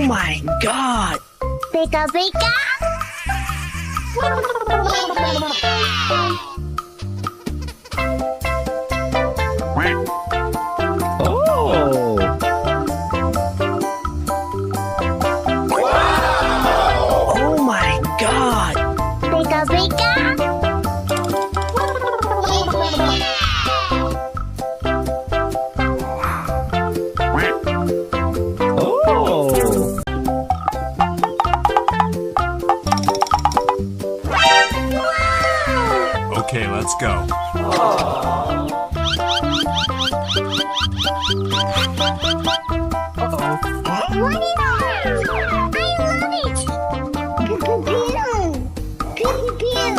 my God! Pika pika! Oh! Oh my God! Pika pika! Oh! Okay, let's go. What is that? I love it! Pew pew pew! Pew pew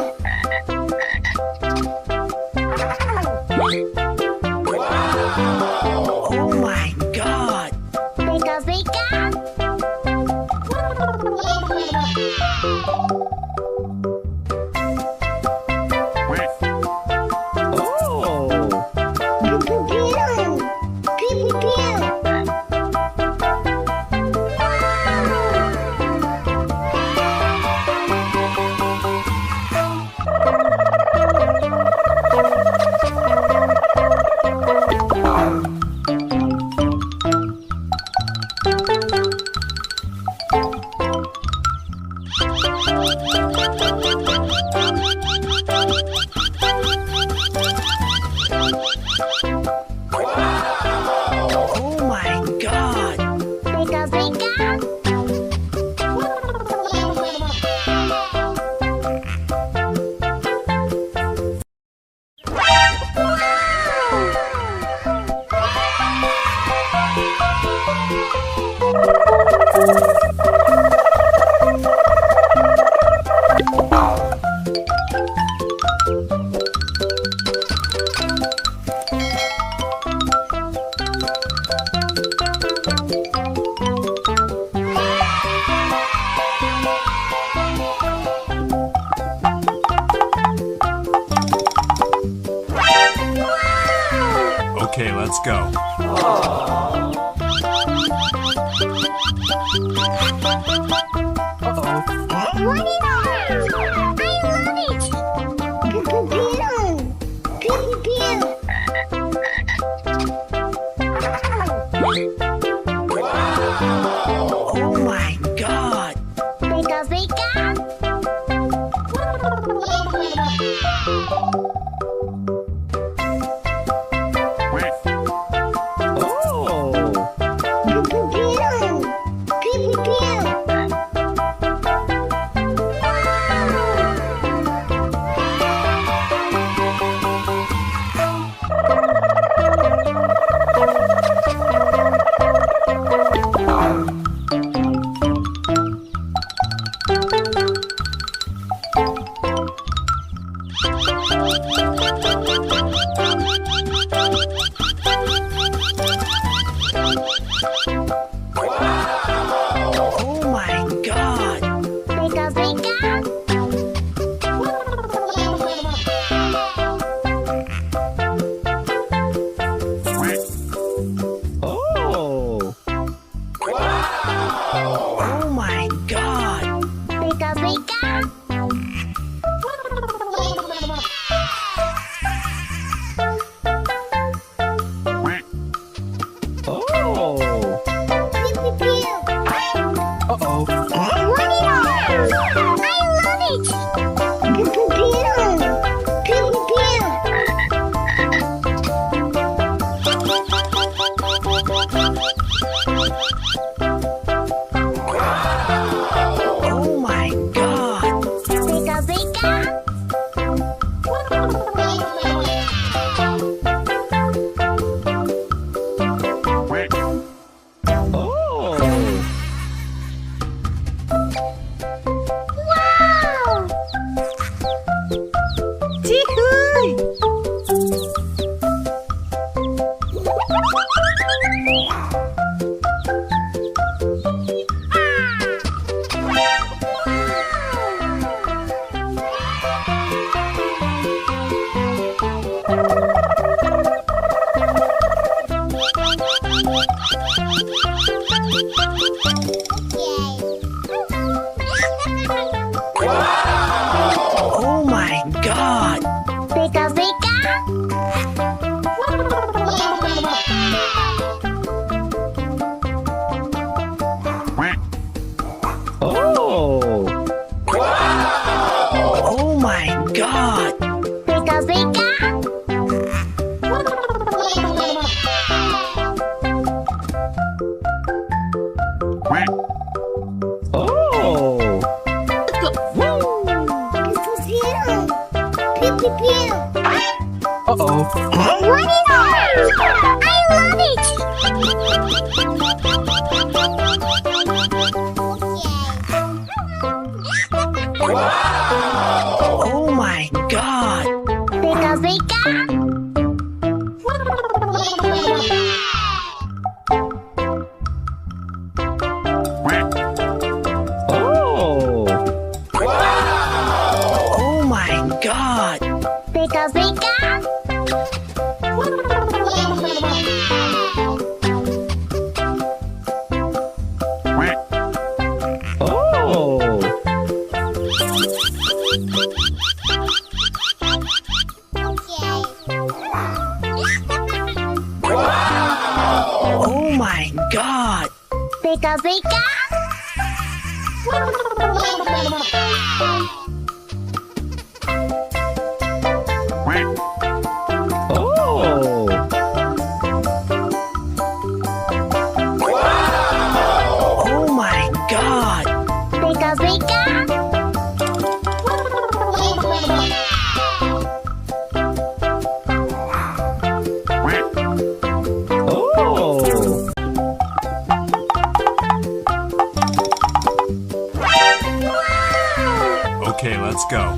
Oh my God! Pika pika! Oh! Pew pew pew! Pew pew pew! Oh my God! Pika pika! Okay, let's go. What is that? I love it! Pew pew pew! Pew pew Oh my God! Pika pika! Oh! Pew pew pew! Pew pew pew! Oh my God! Pika pika! Oh! Oh my God! Pika pika! Oh! Pew pew pew! Uh-oh! What is that? I love it! Pew pew pew! Pew pew pew! Oh my God! Pika pika! Oh! Wow! What is that? I love it! Oh my god! Pika pika! Oh! Oh my god! Pika pika! Oh! Oh my god! Pika pika! Oh! Oh my god! Pika pika! Oh! Okay, let's go.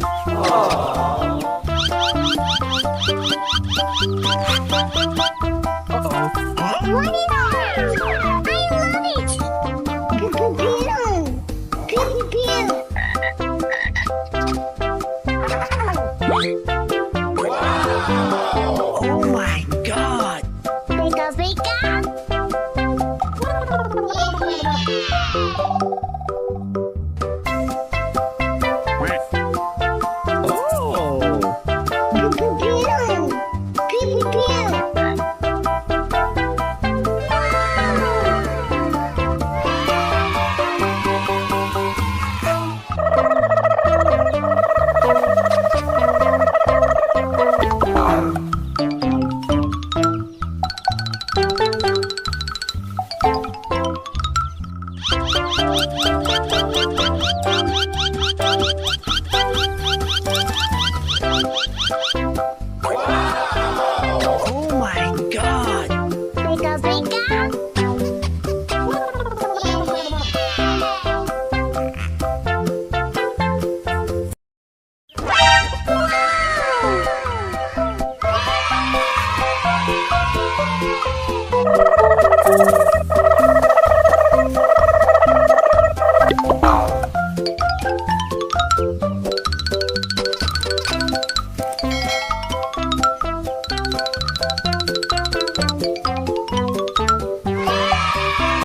What is that? I love it! Pew pew pew! Pew pew Oh my god! pew! Pika pika! Oh! Pew pew pew! Pew pew pew!